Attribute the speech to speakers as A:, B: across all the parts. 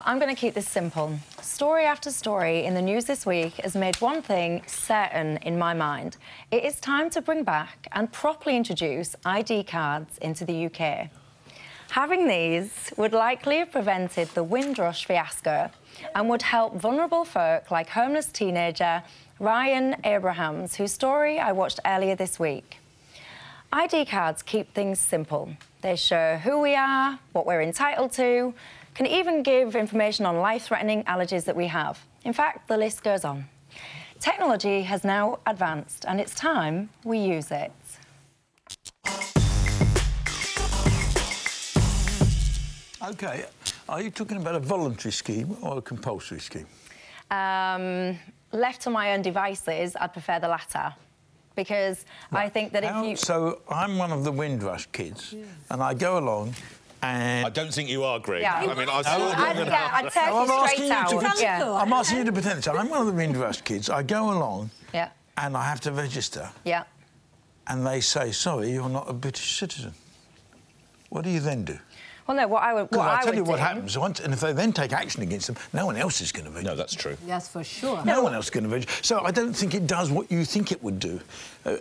A: I'm going to keep this simple. Story after story in the news this week has made one thing certain in my mind. It is time to bring back and properly introduce ID cards into the UK. Having these would likely have prevented the Windrush fiasco and would help vulnerable folk like homeless teenager Ryan Abrahams, whose story I watched earlier this week. ID cards keep things simple. They show who we are, what we're entitled to, can even give information on life-threatening allergies that we have. In fact, the list goes on. Technology has now advanced, and it's time we use it.
B: OK, are you talking about a voluntary scheme or a compulsory scheme?
A: Left to my own devices, I'd prefer the latter. Because right. I think that if you...
B: So I'm one of the Windrush kids, and I go along and...
C: I don't think you are, Greg.
A: Yeah.
C: I mean,
A: I'd take you straight out.
B: I'm asking you to pretend. So I'm one of the Windrush kids. I go along and I have to register.
A: Yeah.
B: And they say, sorry, you're not a British citizen. What do you then do?
A: Well, no, what I would do...
B: I'll tell you what happens. And if they then take action against them, no one else is going to register.
C: No, that's true.
D: Yes, for sure.
B: No one else is going to register. So I don't think it does what you think it would do.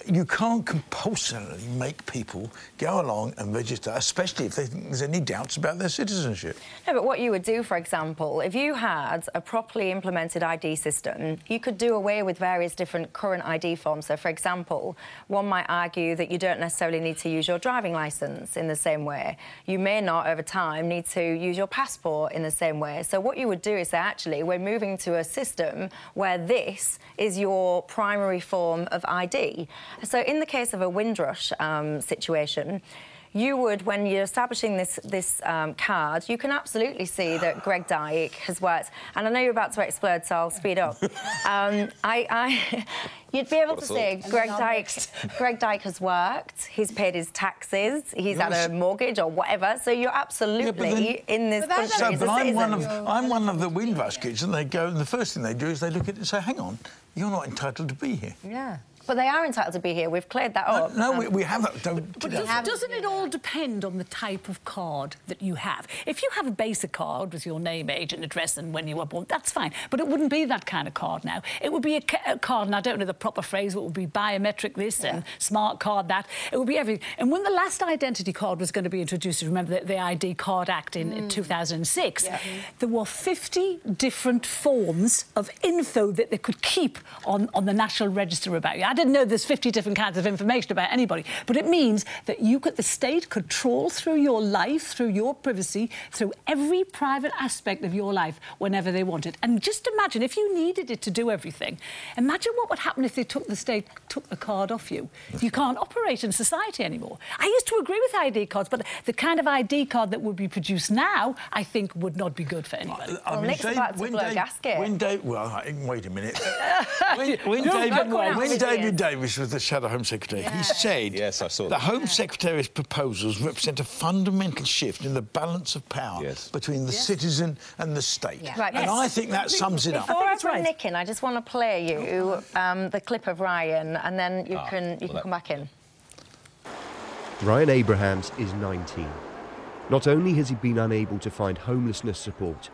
B: You can't compulsorily make people go along and register, especially if they think there's any doubts about their citizenship.
A: No, but what you would do, for example, if you had a properly implemented ID system, you could do away with various different current ID forms. So, for example, one might argue that you don't necessarily need to use your driving licence in the same way. You may not, over time, need to use your passport in the same way. So what you would do is say, actually, we're moving to a system where this is your primary form of ID. So in the case of a Windrush situation, you would, when you're establishing this card, you can absolutely see that Greg Dyke has worked. And I know you're about to explode, so I'll speed up. You'd be able to say Greg Dyke has worked, he's paid his taxes, he's had a mortgage or whatever, so you're absolutely in this country as a citizen.
B: I'm one of the Windrush kids, and they go, and the first thing they do is they look at it and say, hang on, you're not entitled to be here.
D: Yeah.
A: But they are entitled to be here. We've cleared that up.
B: No, we haven't.
E: Doesn't it all depend on the type of card that you have? If you have a basic card with your name, age and address and when you were born, that's fine. But it wouldn't be that kind of card now. It would be a card, and I don't know the proper phrase, it would be biometric this and smart card that. It would be everything. And when the last identity card was going to be introduced, remember the ID Card Act in 2006, there were 50 different forms of info that they could keep on the National Register about you. I didn't know there's 50 different kinds of information about anybody, but it means that the state could trawl through your life, through your privacy, through every private aspect of your life whenever they wanted. And just imagine, if you needed it to do everything, imagine what would happen if the state took the card off you. You can't operate in society anymore. I used to agree with ID cards, but the kind of ID card that would be produced now, I think, would not be good for anybody.
A: Well, Nick's about to blow a gasket.
B: Wait a minute. when David Davis was the Shadow Home Secretary, he said the Home Secretary's proposals represent a fundamental shift in the balance of power between the citizen and the state.
A: Right,
B: and I think that sums it up.
A: Before I bring Nick in, I just want to play you the clip of Ryan, and then you can come back in.
F: Ryan Abrahams is 19. Not only has he been unable to find homelessness support,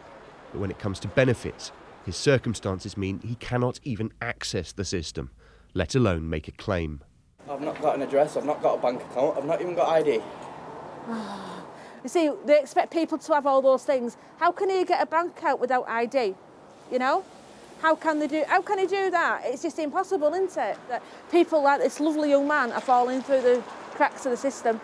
F: but when it comes to benefits, his circumstances mean he cannot even access the system, let alone make a claim.
G: I've not got an address, I've not got a bank account, I've not even got ID.
H: You see, they expect people to have all those things. How can he get a bank account without ID? You know? How can he do that? It's just impossible, isn't it? That people like this lovely young man are falling through the cracks of the system.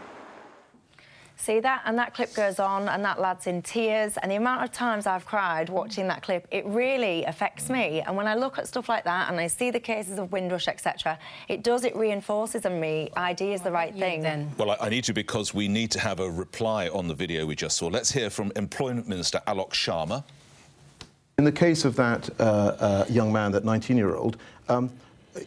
A: See that? And that clip goes on, and that lad's in tears, and the amount of times I've cried watching that clip, it really affects me. And when I look at stuff like that and I see the cases of Windrush, etc., it reinforces in me ID is the right thing. Then.
C: Well, I need to, because we need to have a reply on the video we just saw. Let's hear from Employment Minister Alok Sharma.
I: In the case of that young man, that 19-year-old,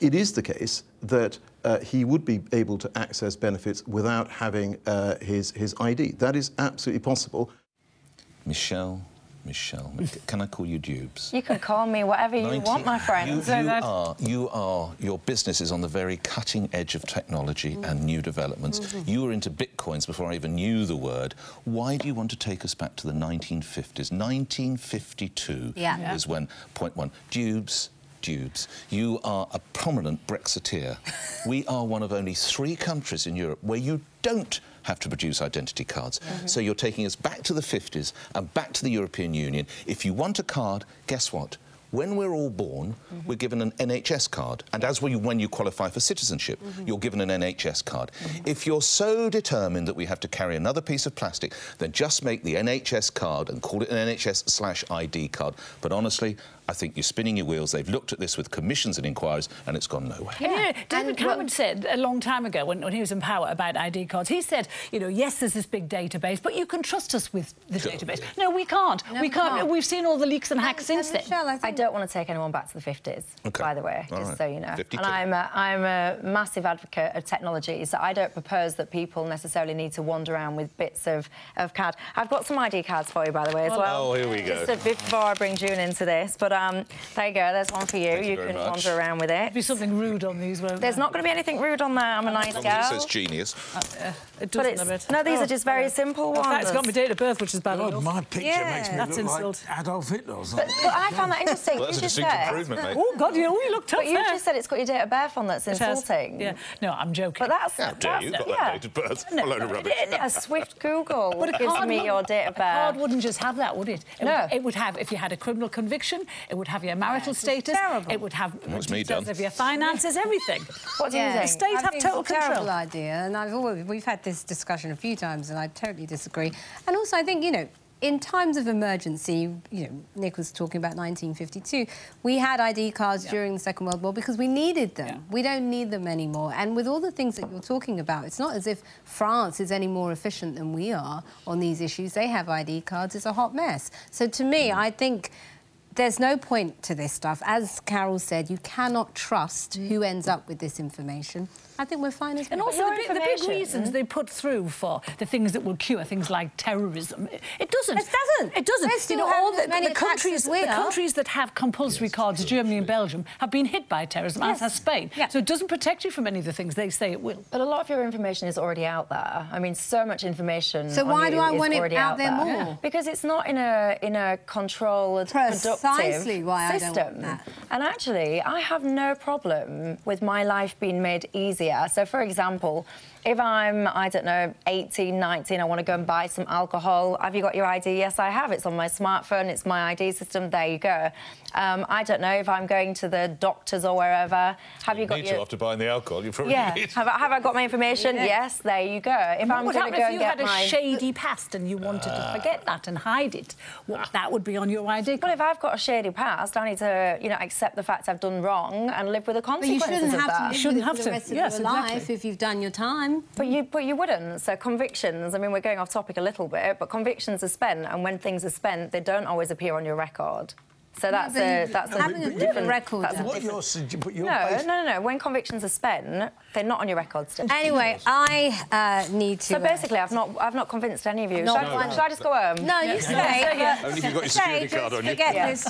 I: it is the case that he would be able to access benefits without having his ID. That is absolutely possible.
C: Michelle Michelle. Can I call you Dubes?
A: You can call me whatever you want, my friend.
C: Your business is on the very cutting edge of technology and new developments. You were into bitcoins before I even knew the word. Why do you want to take us back to the 1950s? 1952 is when, point one, Dubes, you are a prominent Brexiteer. We are one of only 3 countries in Europe where you don't have to produce identity cards. So you're taking us back to the 50s and back to the European Union. If you want a card, guess what? When we're all born, we're given an NHS card. And when you qualify for citizenship, you're given an NHS card. If you're so determined that we have to carry another piece of plastic, then just make the NHS card and call it an NHS/ID card. But honestly, I think you're spinning your wheels. They've looked at this with commissions and inquiries, and it's gone nowhere.
E: Yeah. You know, David Cameron said a long time ago when he was in power about ID cards, he said, you know, yes, there's this big database, but you can trust us with the database. No, we can't. No, we can't. We've seen all the leaks and hacks since then.
A: Michelle, I don't want to take anyone back to the 50s, by the way, just so you know. 52. And I'm a massive advocate of technology, so I don't propose that people necessarily need to wander around with bits of card. I've got some ID cards for you, by the way, as well.
C: Oh, here we go.
A: Just before I bring June into this, but there you go, there's one for you.
C: Thank
A: you can wander around with it.
E: There'll be something rude on these, won't there?
A: There's not going to be anything rude on there. I'm a nice girl.
C: It says genius.
E: It doesn't a bit.
A: No, these are just very simple ones.
E: In fact, it's got my date of birth, which is bad enough.
B: My picture makes me look like Adolf Hitler or something.
A: But I found that interesting.
C: Well, that's a distinct improvement, mate.
E: Oh, God, you look tough.
A: But you just said it's got your date of birth on. That's insulting.
E: Yeah. No, I'm joking.
A: But that's...
C: How dare you? Got that date of birth. A load of rubbish.
A: A swift Google gives me your date of birth.
E: A card wouldn't just have that, would it?
A: No.
E: It would have, if you had a criminal conviction, it would have your marital status. It would have details of your finances, everything.
A: What do you think?
E: The state have total control.
D: It's a terrible idea, and we've had this discussion a few times, and I totally disagree. And also, I think, you know, in times of emergency, you know, Nick was talking about 1952, we had ID cards during the Second World War because we needed them. Yeah. We don't need them anymore. And with all the things that you're talking about, it's not as if France is any more efficient than we are on these issues. They have ID cards. It's a hot mess. So to me, I think there's no point to this stuff. As Carol said, you cannot trust who ends up with this information. I think we're fine as well.
E: And also the big reasons they put through for the things that will cure things like terrorism, it doesn't.
D: It doesn't.
E: It doesn't.
D: We're still
E: you know, all
D: having
E: the countries that have compulsory cards, Germany and Belgium, have been hit by terrorism, as has Spain. Yeah. So it doesn't protect you from any of the things they say it will.
A: But a lot of your information is already out there. I mean, so much information.
D: So why do I want it out there more?
A: Yeah. Because it's not in a controlled, productive
D: why
A: system.
D: I don't want that.
A: And actually, I have no problem with my life being made easier. So, for example, if I'm, I don't know, 18, 19, I want to go and buy some alcohol. Have you got your ID? Yes, I have. It's on my smartphone. It's my ID system. There you go. I don't know if I'm going to the doctors or wherever. Have you got
C: your... after buying the alcohol, you probably need.
A: Have I got my information? Yeah. Yes, there you go. If I'm going to go and get my...
E: What would happen if you had a shady past and you wanted to forget that and hide it? That would be on your ID card.
A: Well, if I've got a shady past, I need to, you know, accept the fact I've done wrong and live with the consequences of that.
D: You shouldn't have to live with it for the rest of your life if you've done your time.
A: But you wouldn't. So convictions, I mean, we're going off topic a little bit, but convictions are spent, and when things are spent, they don't always appear on your record. So that's a different
D: record.
A: No. When convictions are spent, they're not on your record still.
D: Anyway, I need to.
A: So basically, I've not convinced any of you. Should I just go home?
D: No, you stay.
C: Only if you've got your security card on you.
D: Forget this.